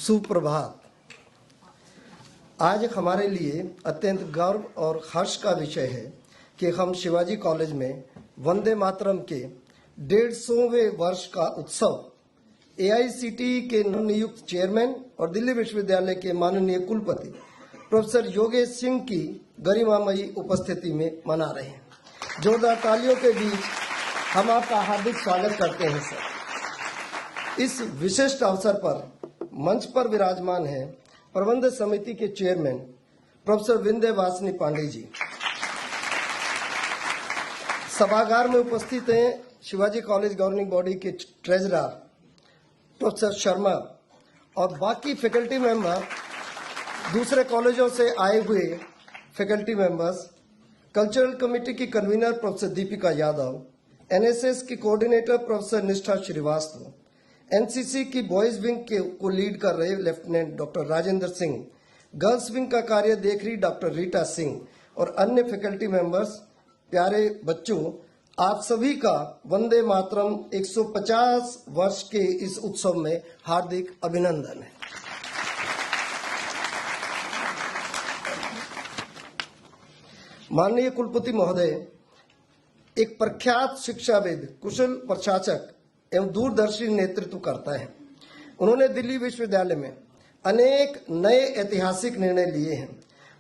सुप्रभात। आज हमारे लिए अत्यंत गर्व और हर्ष का विषय है कि हम शिवाजी कॉलेज में वंदे मातरम के 150वें वर्ष का उत्सव AICTE के नवनियुक्त चेयरमैन और दिल्ली विश्वविद्यालय के माननीय कुलपति प्रोफेसर योगेश सिंह की गरिमामयी उपस्थिति में मना रहे हैं। जोरदार तालियों के बीच हम आपका हार्दिक स्वागत करते हैं सर। इस विशिष्ट अवसर पर मंच पर विराजमान है प्रबंध समिति के चेयरमैन प्रोफेसर विंध्यवासिनी पांडे जी। सभागार में उपस्थित हैं शिवाजी कॉलेज गवर्निंग बॉडी के ट्रेजरर प्रोफेसर शर्मा और बाकी फैकल्टी मेंबर, दूसरे कॉलेजों से आए हुए फैकल्टी मेंबर्स, कल्चरल कमेटी की convener professor Deepika Yadav, NSS की कोऑर्डिनेटर प्रोफेसर निष्ठा श्रीवास्तव, NCC की बॉयज विंग को लीड कर रहे lieutenant doctor Rajendra Singh, girls wing का कार्य देख रही डॉक्टर रीटा सिंह और अन्य फैकल्टी मेंबर्स, प्यारे बच्चों, आप सभी का वंदे मातरम 150 वर्ष के इस उत्सव में हार्दिक अभिनंदन है। माननीय कुलपति महोदय एक प्रख्यात शिक्षाविद, कुशल प्रशासक एवं दूरदर्शी नेतृत्व करता है। उन्होंने दिल्ली विश्वविद्यालय में अनेक नए ऐतिहासिक निर्णय लिए हैं।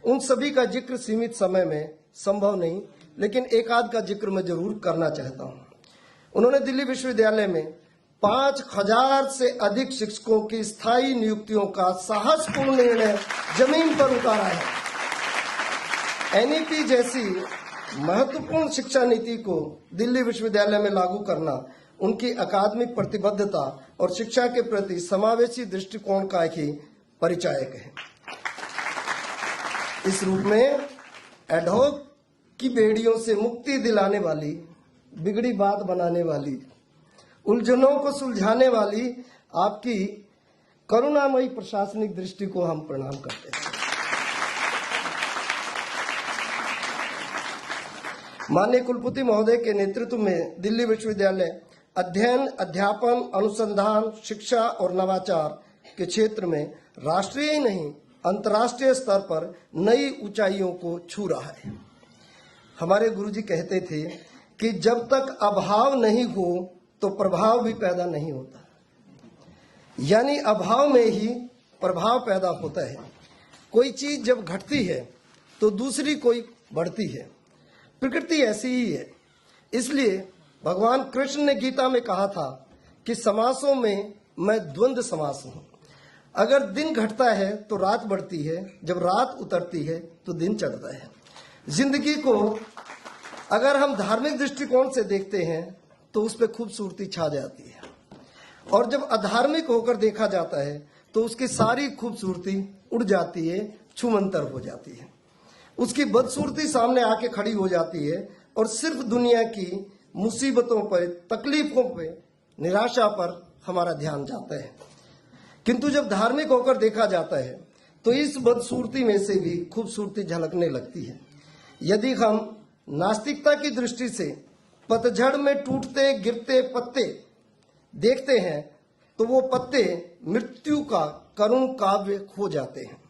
उन सभी का जिक्र सीमित समय में संभव नहीं, लेकिन एक आध का जिक्र मैं जरूर करना चाहता हूं। उन्होंने दिल्ली विश्वविद्यालय में 5000 से अधिक शिक्षकों की स्थायी नियुक्तियों का साहसपूर्ण निर्णय जमीन पर उतारा है। NEP जैसी महत्वपूर्ण शिक्षा नीति को दिल्ली विश्वविद्यालय में लागू करना उनकी अकादमिक प्रतिबद्धता और शिक्षा के प्रति समावेशी दृष्टिकोण का ही परिचायक है। इस रूप में एडहॉक की बेड़ियों से मुक्ति दिलाने वाली, बिगड़ी बात बनाने वाली, उलझनों को सुलझाने वाली आपकी करुणामयी प्रशासनिक दृष्टि को हम प्रणाम करते हैं। माननीय कुलपति महोदय के नेतृत्व में दिल्ली विश्वविद्यालय अध्ययन, अध्यापन, अनुसंधान, शिक्षा और नवाचार के क्षेत्र में राष्ट्रीय ही नहीं अंतर्राष्ट्रीय स्तर पर नई ऊंचाइयों को छू रहा है। हमारे गुरुजी कहते थे कि जब तक अभाव नहीं हो तो प्रभाव भी पैदा नहीं होता, यानी अभाव में ही प्रभाव पैदा होता है। कोई चीज जब घटती है तो दूसरी कोई बढ़ती है। प्रकृति ऐसी ही है। इसलिए भगवान कृष्ण ने गीता में कहा था कि समासों में मैं द्वंद्व समास हूं। अगर दिन घटता है तो रात बढ़ती है, जब रात उतरती है तो दिन चढ़ता है। जिंदगी को अगर हम धार्मिक दृष्टिकोण से देखते हैं तो उस पर खूबसूरती छा जाती है, और जब अधार्मिक होकर देखा जाता है तो उसकी सारी खूबसूरती उड़ जाती है, छूमंतर हो जाती है। उसकी बदसूरती सामने आके खड़ी हो जाती है और सिर्फ दुनिया की मुसीबतों पर, तकलीफों पर, निराशा पर हमारा ध्यान जाता है। किंतु जब धार्मिक होकर देखा जाता है तो इस बदसूरती में से भी खूबसूरती झलकने लगती है। यदि हम नास्तिकता की दृष्टि से पतझड़ में टूटते गिरते पत्ते देखते हैं तो वो पत्ते मृत्यु का करुण काव्य हो जाते हैं।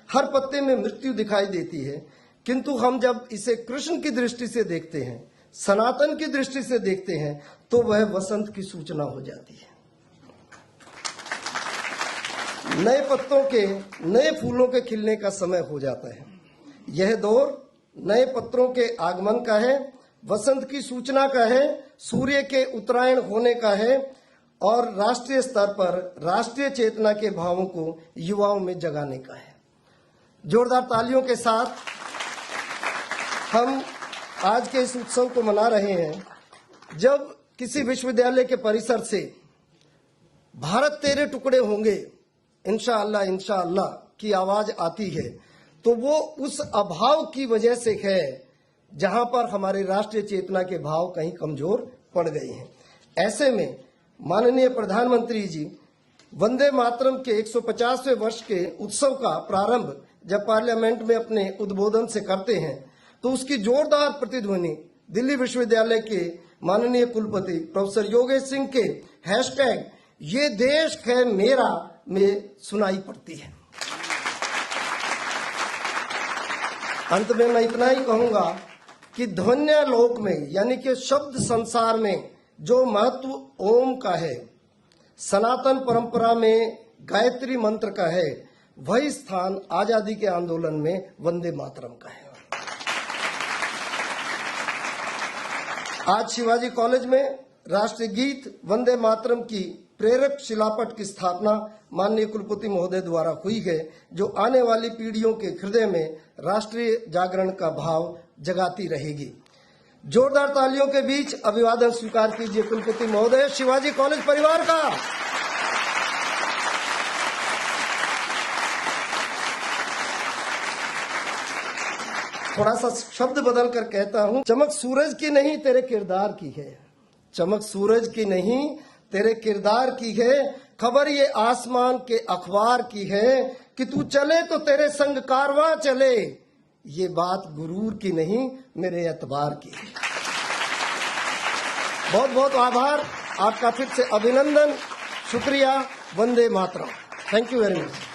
हर पत्ते में मृत्यु दिखाई देती है, किंतु हम जब इसे कृष्ण की दृष्टि से देखते हैं, सनातन की दृष्टि से देखते हैं, तो वह वसंत की सूचना हो जाती है। नए पत्तों के, नए फूलों के खिलने का समय हो जाता है। यह दौर नए पत्रों के आगमन का है, वसंत की सूचना का है, सूर्य के उत्तरायण होने का है और राष्ट्रीय स्तर पर राष्ट्रीय चेतना के भावों को युवाओं में जगाने का है। जोरदार तालियों के साथ हम आज के इस उत्सव को मना रहे हैं। जब किसी विश्वविद्यालय के परिसर से भारत तेरे टुकड़े होंगे इंशाअल्लाह इंशाअल्लाह की आवाज आती है तो वो उस अभाव की वजह से है जहां पर हमारे राष्ट्रीय चेतना के भाव कहीं कमजोर पड़ गए हैं। ऐसे में माननीय प्रधानमंत्री जी वंदे मातरम के 150वें वर्ष के उत्सव का प्रारंभ जब पार्लियामेंट में अपने उद्बोधन से करते हैं तो उसकी जोरदार प्रतिध्वनि दिल्ली विश्वविद्यालय के माननीय कुलपति प्रोफेसर योगेश सिंह के ये देश है मेरा में सुनाई पड़ती है। अंत में मैं इतना ही कहूंगा कि ध्वन्य लोक में यानी कि शब्द संसार में जो महत्व ओम का है, सनातन परंपरा में गायत्री मंत्र का है, वही स्थान आजादी के आंदोलन में वंदे मातरम का है। आज शिवाजी कॉलेज में राष्ट्रीय गीत वंदे मातरम की प्रेरक शिलापट की स्थापना माननीय कुलपति महोदय द्वारा हुई है, जो आने वाली पीढ़ियों के हृदय में राष्ट्रीय जागरण का भाव जगाती रहेगी। जोरदार तालियों के बीच अभिवादन स्वीकार कीजिए कुलपति महोदय शिवाजी कॉलेज परिवार का। थोड़ा सा शब्द बदल कर कहता हूं, चमक सूरज की नहीं तेरे किरदार की है, चमक सूरज की नहीं तेरे किरदार की है, खबर ये आसमान के अखबार की है कि तू चले तो तेरे संग कारवां चले, ये बात गुरूर की नहीं मेरे एतबार की है। बहुत बहुत आभार आपका, फिर से अभिनंदन, शुक्रिया, Vande Mataram. Thank you very much.